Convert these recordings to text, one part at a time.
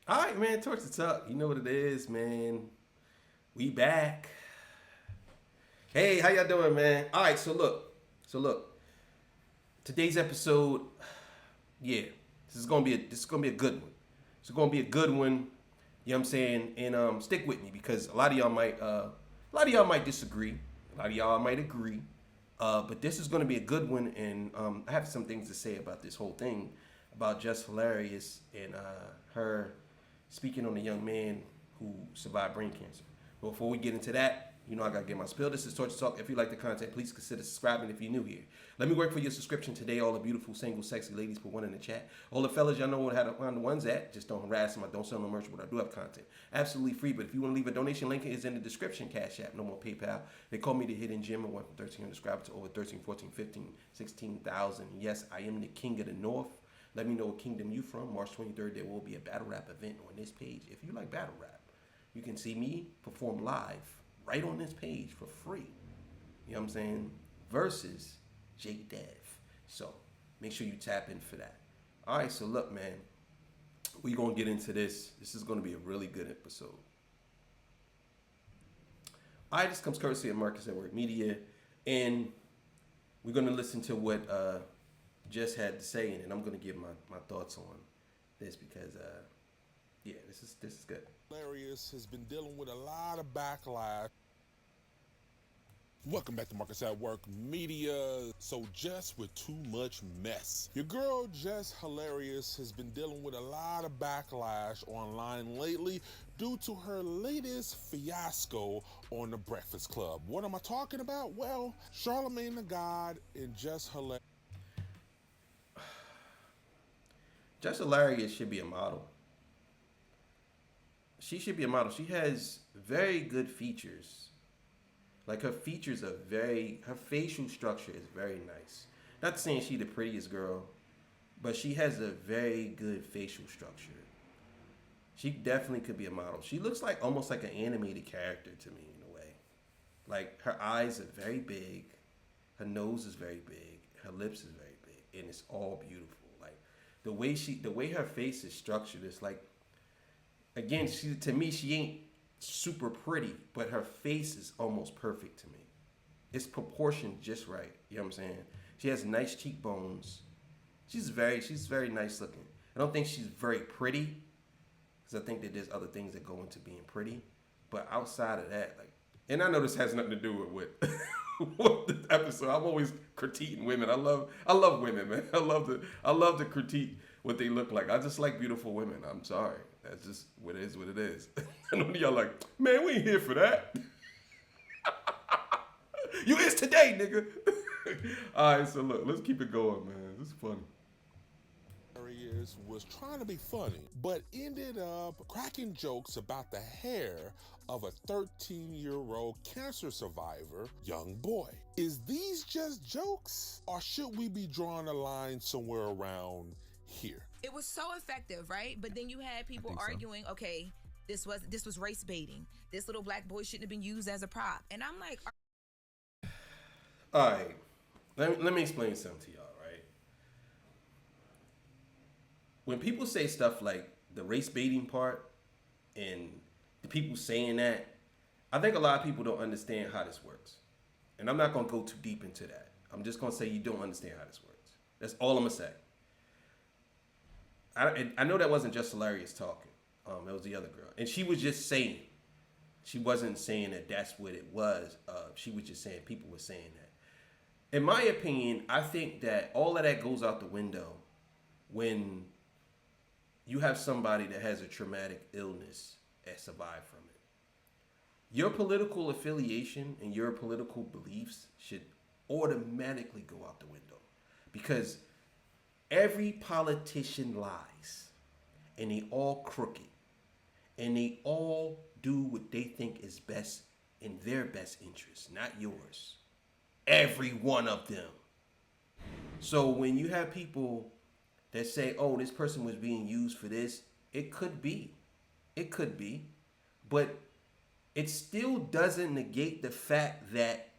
All right, man. Torch the Tuck. You know what it is, man. We back. Hey, how y'all doing, man? All right, so look. Today's episode, yeah, this is gonna be a good one. It's gonna be a good one. You know what I'm saying? And stick with me because a lot of y'all might disagree. A lot of y'all might agree. But this is gonna be a good one, and I have some things to say about this whole thing about Jess Hilarious and her speaking on a young man who survived brain cancer. But before we get into that, you know I gotta get my spill. This is Torture Talk. If you like the content, please consider subscribing if you're new here. Let me work for your subscription today. All the beautiful, single, sexy ladies, put one in the chat. All the fellas, y'all know how to find the ones at. Just don't harass them. I don't sell no merch, but I do have content. Absolutely free. But if you want to leave a donation, link is in the description. Cash App, no more PayPal. They call me the Hidden Gem. I went from 1,300 subscribers to over 13, 14, 15, 16,000. Yes, I am the king of the north. Let me know what kingdom you from. March 23rd, there will be a battle rap event on this page. If you like battle rap, you can see me perform live right on this page for free. You know what I'm saying? Versus Jake Dev. So make sure you tap in for that. All right, so look, man, we gonna get into this. This is gonna be a really good episode. All right, this comes courtesy of Marcus at Work Media, and we're gonna listen to what Jess had to say, and I'm gonna give my thoughts on this because yeah, this is good. Hilarious has been dealing with a lot of backlash. Welcome back to Marcus at Work Media. So Jess with too much mess. Your girl Jess Hilarious has been dealing with a lot of backlash online lately due to her latest fiasco on the Breakfast Club. What am I talking about? Well, Charlamagne the God and Jess Hilarious. Jess Hilarious should be a model. She should be a model. She has very good features. Like her facial structure is very nice. Not saying she the prettiest girl, but she has a very good facial structure. She definitely could be a model. She looks like almost like an animated character to me in a way. Like her eyes are very big, her nose is very big, her lips is very big, and it's all beautiful. Like the way her face is structured is like again, she to me she ain't super pretty, but her face is almost perfect to me. It's proportioned just right. You know what I'm saying? She has nice cheekbones. She's very nice looking. I don't think she's very pretty because I think that there's other things that go into being pretty. But outside of that, like, and I know this has nothing to do with with the episode. I'm always critiquing women. I love women, man. I love to critique what they look like. I just like beautiful women. I'm sorry. That's just what it is. What it is. I know y'all like, man, we ain't here for that. You is today, nigga. All right, so look, let's keep it going, man. This is funny. Was trying to be funny, but ended up cracking jokes about the hair of a 13-year-old cancer survivor, young boy. Is these just jokes, or should we be drawing a line somewhere around here? It was so effective, right? But then you had people So. arguing, okay, this was race baiting. This little black boy shouldn't have been used as a prop. And I'm like, All right, let me explain something to y'all, right? When people say stuff like the race baiting part and the people saying that, I think a lot of people don't understand how this works. And I'm not going to go too deep into that. I'm just going to say you don't understand how this works. That's all I'm going to say. I know that wasn't just Hilarious talking. That was the other girl. And she was just saying. She wasn't saying that that's what it was. She was just saying people were saying that. In my opinion, I think that all of that goes out the window when you have somebody that has a traumatic illness and survived from it. Your political affiliation and your political beliefs should automatically go out the window because every politician lies and they all crooked and they all do what they think is best in their best interest, not yours. Every one of them. So when you have people that say, oh, this person was being used for this, it could be. It could be. But it still doesn't negate the fact that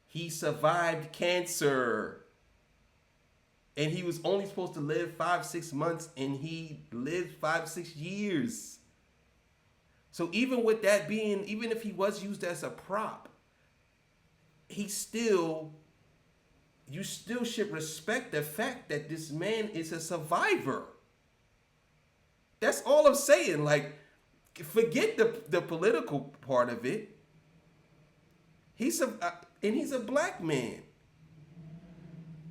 he survived cancer. And he was only supposed to live 5-6 months, and he lived 5-6 years. So even with that being, even if he was used as a prop, you still should respect the fact that this man is a survivor. That's all I'm saying. Like, forget the political part of it. He's a black man.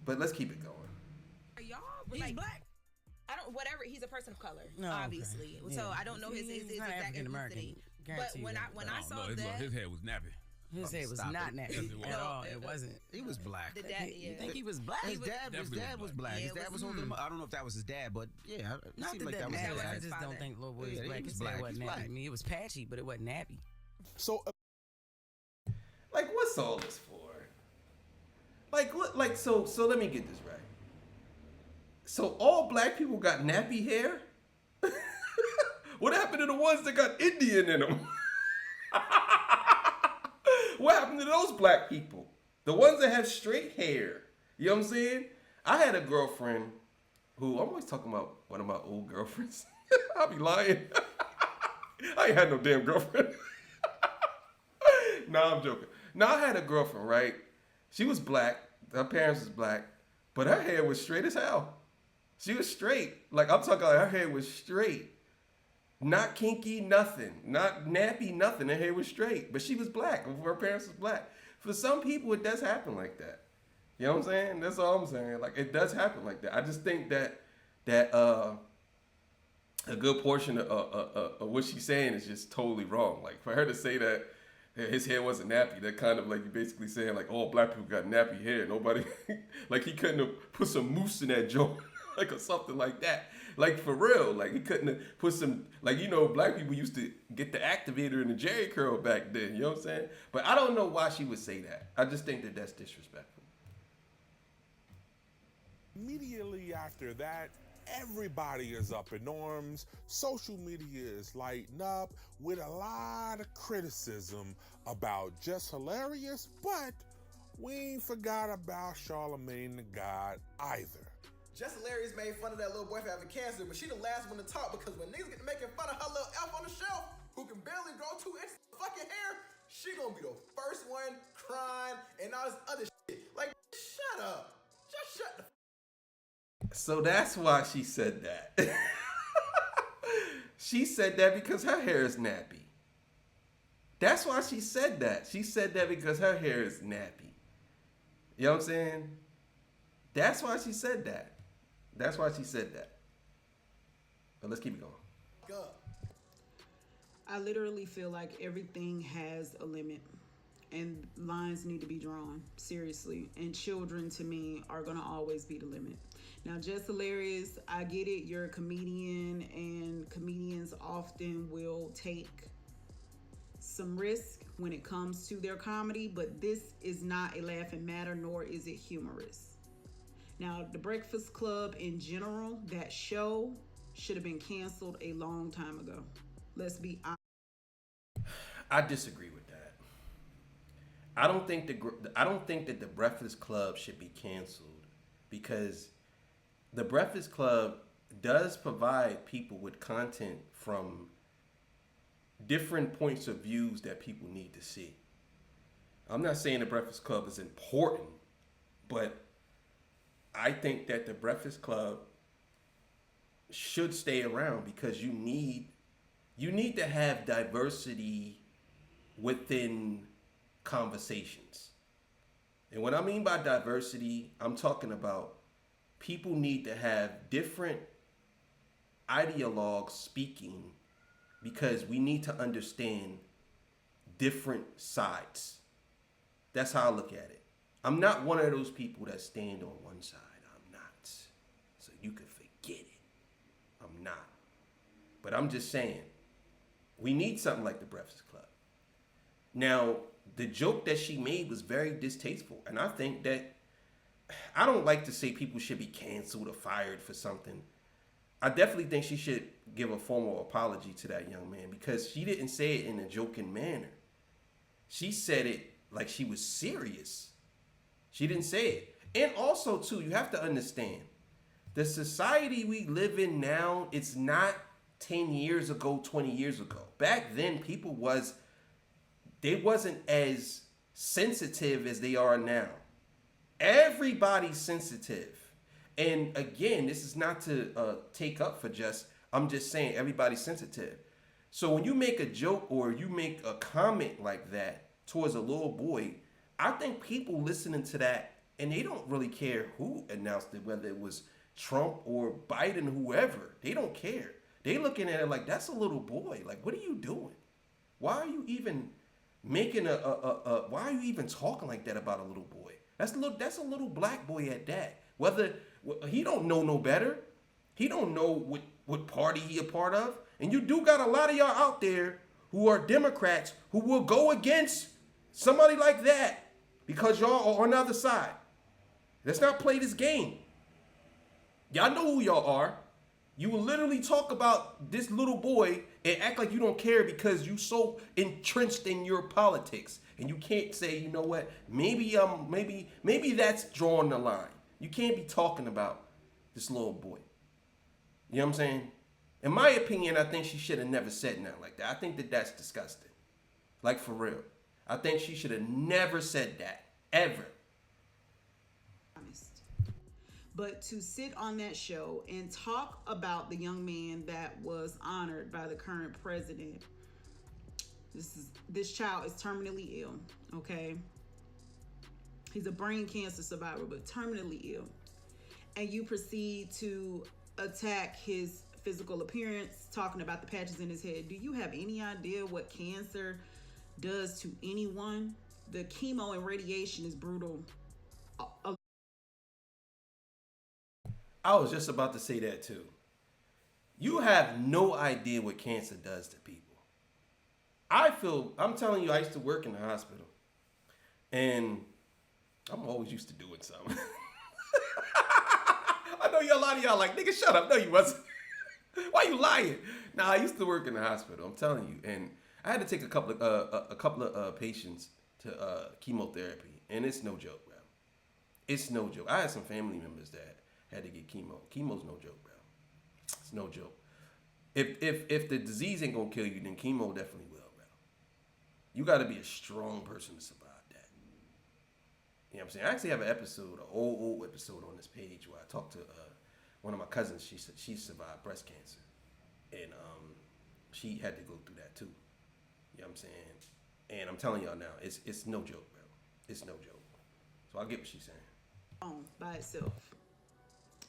But let's keep it going. Are y'all He's like, black. I don't. Whatever. He's a person of color, No, okay. obviously. So Yeah. I don't know his He's not exact African American. ethnicity. But Guarantee when you I that. when I I don't saw know. that, His head was nappy. His head was Stop not it. nappy Yes, it was. at No, all. it It wasn't. He was black. the dad, You yeah. think he was black? His dad Definitely was black. Yeah, His it dad was- was older than I don't know if that was his dad, but yeah, it Not seemed that like that that was his nappy. was I dad. his just father. don't think Lil Boy Yeah, was he black. was His black. hair wasn't He's nappy. black. I mean, it was patchy, but it wasn't nappy. So Like, what's all this for? Like, what? Like, so let me get this right. So all black people got nappy hair? What happened to the ones that got Indian in them? What happened to those black people? The ones that have straight hair. You know what I'm saying? I had a girlfriend who, I'm always talking about one of my old girlfriends. I'll be lying. I ain't had no damn girlfriend. Nah, I'm joking. No, I had a girlfriend, right? She was black. Her parents was black. But her hair was straight as hell. She was straight. Like, I'm talking like her hair was straight. Not kinky, nothing. Not nappy, nothing. Her hair was straight. But she was black. Her parents was black. For some people, it does happen like that. You know what I'm saying? That's all I'm saying. Like, it does happen like that. I just think that a good portion of what she's saying is just totally wrong. Like, for her to say that his hair wasn't nappy, that kind of like you're basically saying like all black people got nappy hair. Nobody, like he couldn't have put some mousse in that joint, like or something like that. Like for real, like he couldn't have put some, like, you know, black people used to get the activator and the Jerry curl back then. You know what I'm saying? But I don't know why she would say that. I just think that that's disrespectful. immediately after that, everybody is up in arms. Social media is lighting up with a lot of criticism about Jess Hilarious, but we ain't forgot about Charlamagne the God either. Jess Hilarious made fun of that little boy for having cancer, but she the last one to talk because when niggas get to making fun of her little elf on the shelf who can barely grow 2 inches of fucking hair, she gonna be the first one crying and all this other shit. Like, shut up. Just shut the So that's why she said that. She said that because her hair is nappy. That's why she said that. She said that because her hair is nappy. You know what I'm saying? That's why she said that. That's why she said that. But let's keep it going. fuck up. I literally feel like everything has a limit and lines need to be drawn, seriously. And children, to me, are going to always be the limit. Now, Jess Hilarious, I get it. You're a comedian, and comedians often will take some risk when it comes to their comedy, but this is not a laughing matter, nor is it humorous. Now, The Breakfast Club in general, that show should have been canceled a long time ago. Let's be honest. I disagree with that. I don't think that the Breakfast Club should be canceled because the Breakfast Club does provide people with content from different points of views that people need to see. I'm not saying the Breakfast Club is important, but I think that the Breakfast Club should stay around because you need to have diversity within conversations. And what I mean by diversity, I'm talking about people need to have different ideologues speaking because we need to understand different sides. That's how I look at it. I'm not one of those people that stand on one side. I'm not. So you can forget it. I'm not. But I'm just saying, we need something like the Breakfast Club. Now, the joke that she made was very distasteful. And I think that, I don't like to say people should be canceled or fired for something. I definitely think she should give a formal apology to that young man because she didn't say it in a joking manner. She said it like she was serious. She didn't say it. And also, too, you have to understand, the society we live in now, it's not 10 years ago, 20 years ago. Back then, they wasn't as sensitive as they are now. Everybody's sensitive. And again, this is not to take up for Jess. I'm just saying everybody's sensitive. So when you make a joke or you make a comment like that towards a little boy, I think people listening to that, and they don't really care who announced it, whether it was Trump or Biden, whoever. They don't care. They looking at it like, that's a little boy. Like, what are you doing? Why are you even making why are you even talking like that about a little boy? That's a little black boy at that. Whether he don't know no better. He don't know what party he a part of. And you do got a lot of y'all out there who are Democrats who will go against somebody like that because y'all are on the other side. Let's not play this game. Y'all know who y'all are. You will literally talk about this little boy and act like you don't care because you so entrenched in your politics. And you can't say, you know what, maybe that's drawing the line. You can't be talking about this little boy. You know what I'm saying? In my opinion, I think she should have never said nothing like that. I think that's disgusting. Like, for real. I think she should have never said that. Ever. But to sit on that show and talk about the young man that was honored by the current president, this child is terminally ill, okay? He's a brain cancer survivor, but terminally ill. And you proceed to attack his physical appearance, talking about the patches in his head. Do you have any idea what cancer does to anyone? The chemo and radiation is brutal. I was just about to say that too. You have no idea what cancer does to people. I'm telling you, I used to work in the hospital. And I'm always used to doing something. I know a lot of y'all like, nigga, shut up. No, you wasn't. Why you lying? Nah, I used to work in the hospital. I'm telling you. And I had to take a couple of patients to chemotherapy. And it's no joke, bro. It's no joke. I had some family members that had to get chemo. Chemo's no joke, bro. It's no joke. If the disease ain't gonna kill you, then chemo definitely will, bro. You gotta be a strong person to survive that. You know what I'm saying? I actually have an old episode on this page where I talked to one of my cousins. She survived breast cancer. And she had to go through that too. You know what I'm saying? And I'm telling y'all now, it's no joke, bro. It's no joke. So I get what she's saying. By itself.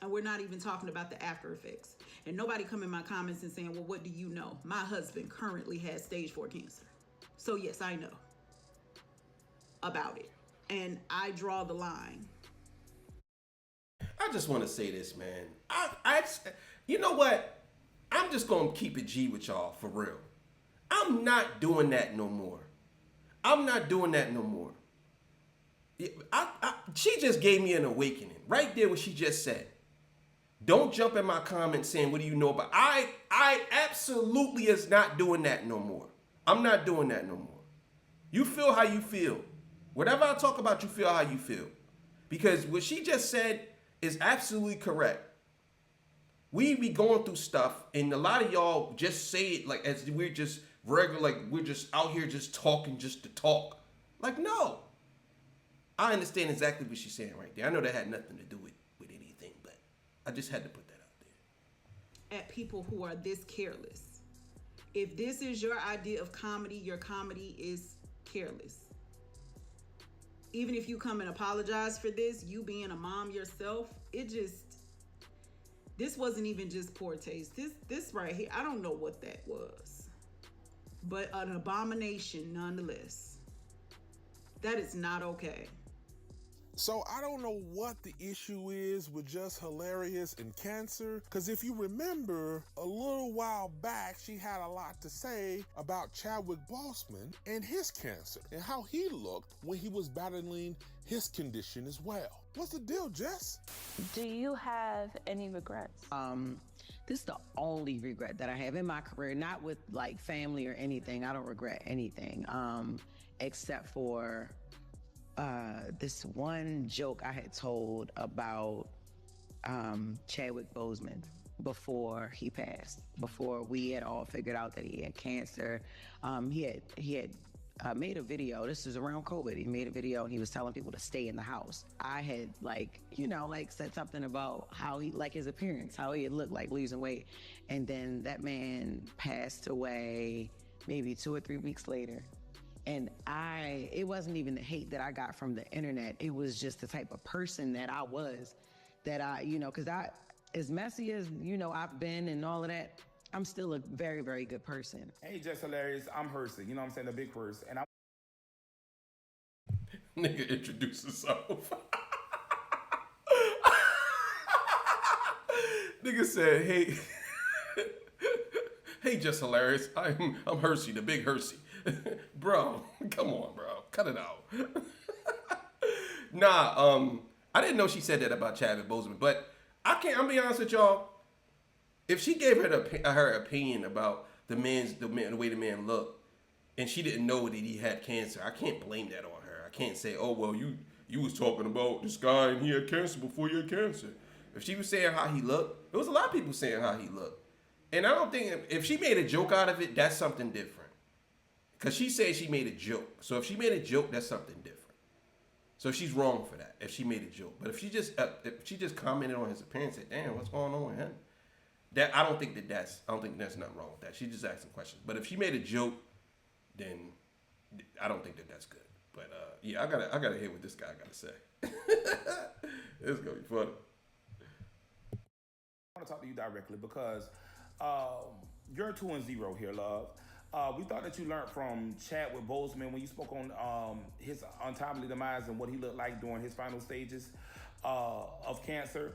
And we're not even talking about the after effects. And nobody come in my comments and saying, well, what do you know? My husband currently has stage 4 cancer. So yes, I know about it. And I draw the line. I just want to say this, man. You know what? I'm just going to keep it G with y'all for real. I'm not doing that no more. She just gave me an awakening right there what she just said. Don't jump in my comments saying, what do you know about? I absolutely is not doing that no more. I'm not doing that no more. You feel how you feel. Whatever I talk about, you feel how you feel. Because what she just said is absolutely correct. We be going through stuff, and a lot of y'all just say it like as we're just regular, like we're just out here just talking just to talk. Like, no. I understand exactly what she's saying right there. I know that had nothing to do with anything, but I just had to put that out there. At people who are this careless. If this is your idea of comedy, your comedy is careless. Even if you come and apologize for this, you being a mom yourself, this wasn't even just poor taste. This right here, I don't know what that was, but an abomination nonetheless. That is not okay. So I don't know what the issue is with Just Hilarious and cancer, because if you remember, a little while back, she had a lot to say about Chadwick Boseman and his cancer and how he looked when he was battling his condition as well. What's the deal, Jess? Do you have any regrets? This is the only regret that I have in my career, not with like family or anything. I don't regret anything, except for this one joke I had told about Chadwick Boseman before he passed, before we had all figured out that he had cancer. He had made a video. This was around COVID. He made a video and he was telling people to stay in the house. I had said something about how he, like his appearance, how he had looked like losing weight. And then that man passed away maybe 2 or 3 weeks later. And it wasn't even the hate that I got from the internet. It was just the type of person that I was, that because as messy as, I've been and all of that, I'm still a very, very good person. Hey, Jess Hilarious, I'm Hersey, you know what I'm saying, the big purse. And I Nigga introduce himself. Nigga said, hey, hey, Jess Hilarious, I'm Hersey, the big Hersey. Bro, come on, bro. Cut it out. Nah, I didn't know she said that about Chadwick Boseman, but I'm be honest with y'all. If she gave her opinion about the way the man looked, and she didn't know that he had cancer, I can't blame that on her. I can't say, oh well, you was talking about this guy and he had cancer before you had cancer. If she was saying how he looked, there was a lot of people saying how he looked, and I don't think if she made a joke out of it, that's something different. Cause she said she made a joke, so if she made a joke, that's something different. So she's wrong for that if she made a joke. But if she just commented on his appearance, and said, damn, what's going on with him? I don't think there's nothing wrong with that. She just asked some questions. But if she made a joke, then I don't think that's good. But yeah, I gotta hear what this guy gotta say. It's gonna be funny. want to talk to you directly because you're 2-0 here, love. We thought that you learned from Chadwick Boseman when you spoke on his untimely demise and what he looked like during his final stages of cancer.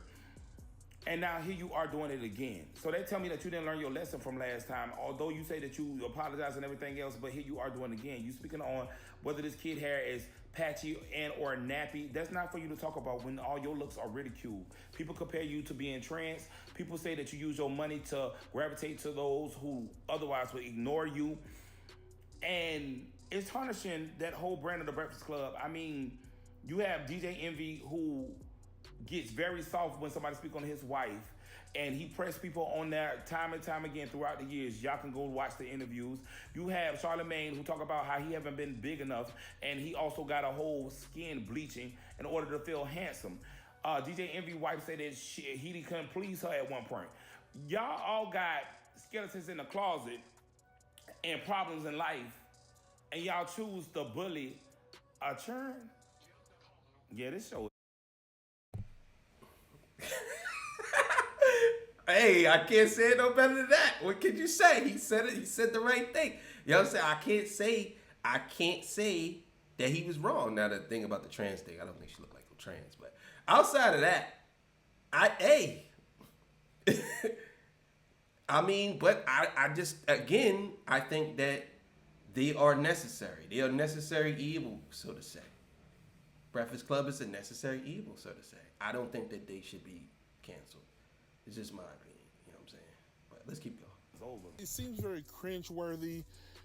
And now here you are doing it again. So they tell me that you didn't learn your lesson from last time, although you say that you apologize and everything else, but here you are doing it again. You speaking on whether this kid hair is patchy and or nappy. That's not for you to talk about when all your looks are ridiculed. People compare you to being trans. People say that you use your money to gravitate to those who otherwise would ignore you. And it's tarnishing that whole brand of the Breakfast Club. I mean, you have DJ Envy who gets very soft when somebody speaks on his wife, and he pressed people on that time and time again throughout the years. Y'all can go watch the interviews. You have Charlamagne who talk about how he haven't been big enough, and he also got a whole skin bleaching in order to feel handsome. DJ Envy wife said that he couldn't please her at one point. Y'all all got skeletons in the closet and problems in life, and y'all choose to bully a churn. Yeah, this show. Hey, I can't say it no better than that. What can you say? He said it. He said the right thing. You know what I'm saying? I can't say that he was wrong. Now the thing about the trans thing, I don't think she looked like a trans, but outside of that, I mean, but I just, again, I think that they are necessary. They are necessary evil, so to say. Breakfast Club is a necessary evil, so to say. I don't think that they should be canceled. It's just my opinion, you know what I'm saying? But let's keep going. It's over. It seems very cringeworthy,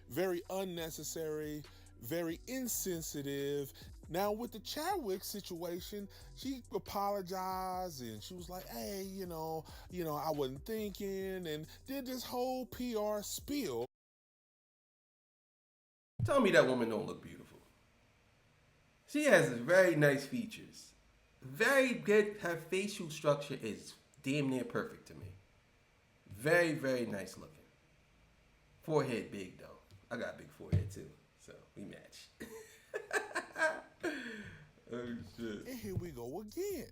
very unnecessary, very insensitive. Now with the Chadwick situation, she apologized and she was like, hey, you know, I wasn't thinking, and did this whole PR spiel. Tell me that woman don't look beautiful. She has very nice features. Very good. Her facial structure is damn near perfect to me. Very, very nice looking. Forehead big though. I got a big forehead too, so we match. Oh shit. And here we go again.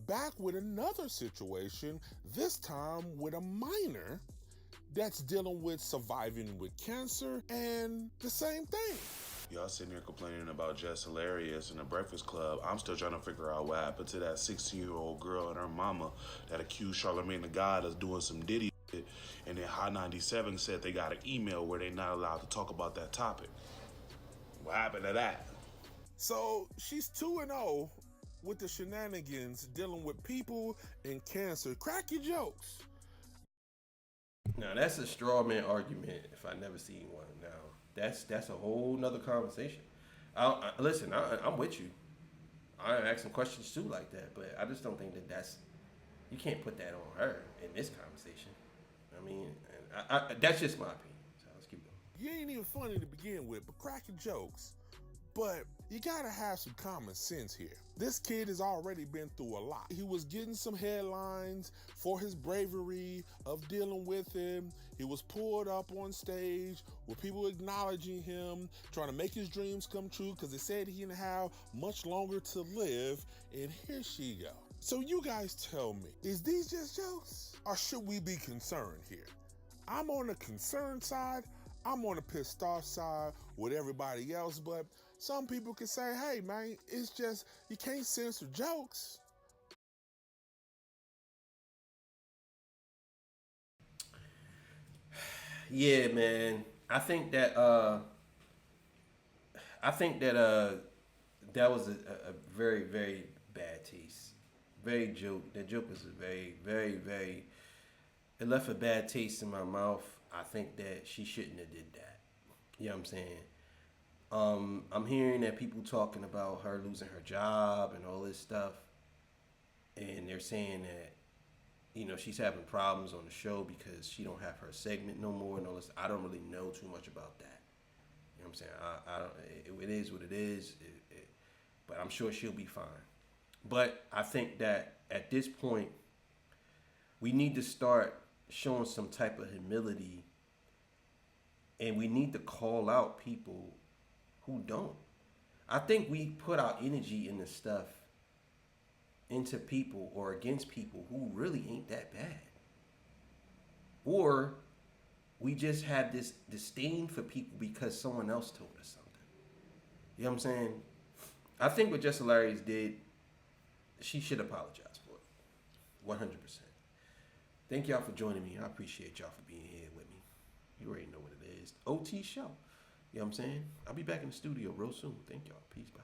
Back with another situation, this time with a minor that's dealing with surviving with cancer and the same thing. Y'all sitting here complaining about Jess Hilarious and the Breakfast Club. I'm still trying to figure out what happened to that 16-year-old girl and her mama that accused Charlamagne the God of doing some Diddy shit. And then Hot 97 said they got an email where they're not allowed to talk about that topic. What happened to that? So she's 2-0 with the shenanigans dealing with people and cancer. Crack your jokes. Now that's a straw man argument if I never seen one. Now that's a whole nother conversation. Listen, I'm with you. I ask some questions too like that, but I just don't think that's you can't put that on her in this conversation. I mean, that's just my opinion. So let's keep going. You ain't even funny to begin with, but cracking jokes. But you gotta have some common sense here. This kid has already been through a lot. He was getting some headlines for his bravery of dealing with him. He was pulled up on stage with people acknowledging him, trying to make his dreams come true because they said he didn't have much longer to live. And here she go. So you guys tell me, is these just jokes? Or should we be concerned here? I'm on the concerned side. I'm on the pissed off side with everybody else, but some people can say, hey man, it's just, you can't censor jokes. Yeah, man. I think that that was a very, very bad taste. Very joke. That joke was a very, very, very. It left a bad taste in my mouth. I think that she shouldn't have did that. You know what I'm saying? I'm hearing that people talking about her losing her job and all this stuff, and they're saying that she's having problems on the show because she don't have her segment no more and all this. I don't really know too much about that. You know what I'm saying? I don't. It is what it is. But I'm sure she'll be fine. But I think that at this point, we need to start showing some type of humility, and we need to call out people who don't. I think we put our energy in the stuff into people or against people who really ain't that bad. Or we just have this disdain for people because someone else told us something. You know what I'm saying? I think what Jess Hilarious did, she should apologize for it. 100%. Thank y'all for joining me. I appreciate y'all for being here with me. You already know what it is. OT show. You know what I'm saying? I'll be back in the studio real soon. Thank y'all. Peace. Bye.